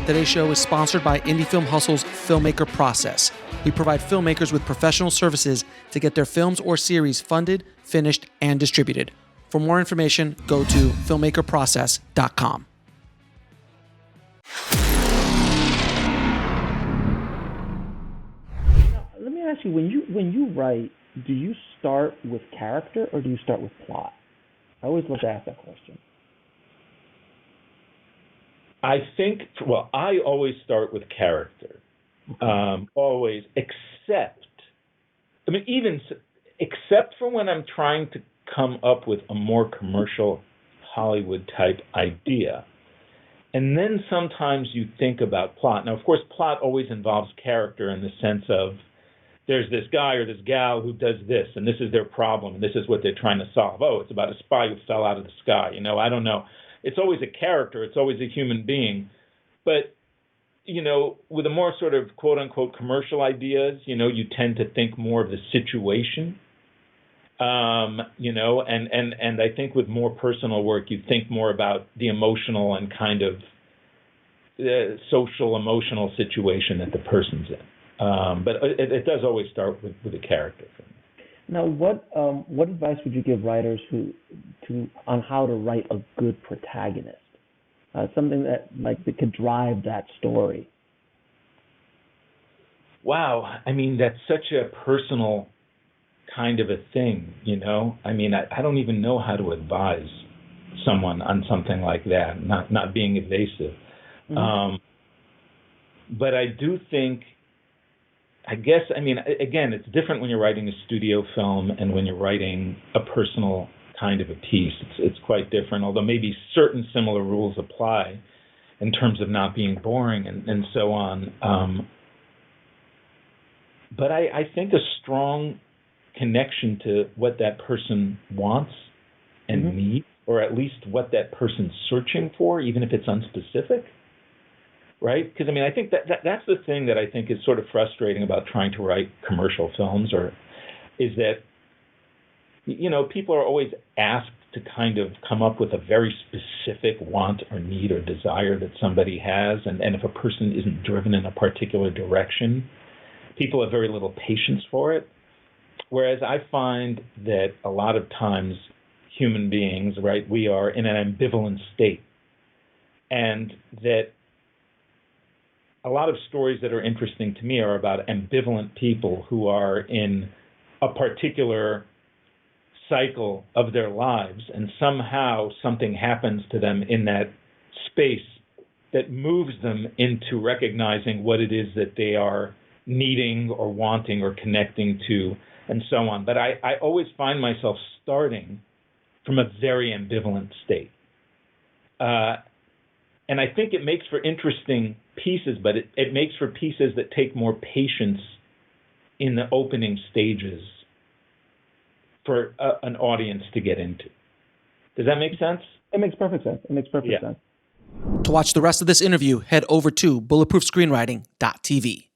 Today's show is sponsored by Indie Film Hustle's Filmmaker process. We provide filmmakers with professional services to get their films or series funded, finished, and distributed. For more information, go to filmmakerprocess.com. Now, let me ask you, when you write, do you start with character or do you start with plot? I always love to ask that question. I think, well, I always start with character. Always, except for when I'm trying to come up with a more commercial Hollywood type idea. And then sometimes you think about plot. Now, of course, plot always involves character in the sense of there's this guy or this gal who does this, and this is their problem, and this is what they're trying to solve. Oh, it's about a spy who fell out of the sky. I don't know. It's always a character. It's always a human being. But, with a more sort of quote-unquote commercial ideas, you tend to think more of the situation, and I think with more personal work, you think more about the emotional and kind of social, emotional situation that the person's in. But it does always start with a character for me. Now, what advice would you give writers on how to write a good protagonist? Something that could drive that story. Wow, that's such a personal kind of a thing, I don't even know how to advise someone on something like that. Not being evasive, but I do think. Again, it's different when you're writing a studio film and when you're writing a personal kind of a piece. It's quite different, although maybe certain similar rules apply in terms of not being boring and so on. But I think a strong connection to what that person wants and needs, or at least what that person's searching for, even if it's unspecific. Right? Because, I think that's the thing that I think is sort of frustrating about trying to write commercial films, is that, people are always asked to kind of come up with a very specific want or need or desire that somebody has. And if a person isn't driven in a particular direction, people have very little patience for it. Whereas I find that a lot of times human beings, right, we are in an ambivalent state. And that a lot of stories that are interesting to me are about ambivalent people who are in a particular cycle of their lives, and somehow something happens to them in that space that moves them into recognizing what it is that they are needing or wanting or connecting to, and so on. But I always find myself starting from a very ambivalent state. And I think it makes for interesting pieces, but it makes for pieces that take more patience in the opening stages for an audience to get into. Does that make sense? It makes perfect sense. sense. To watch the rest of this interview, head over to bulletproofscreenwriting.tv.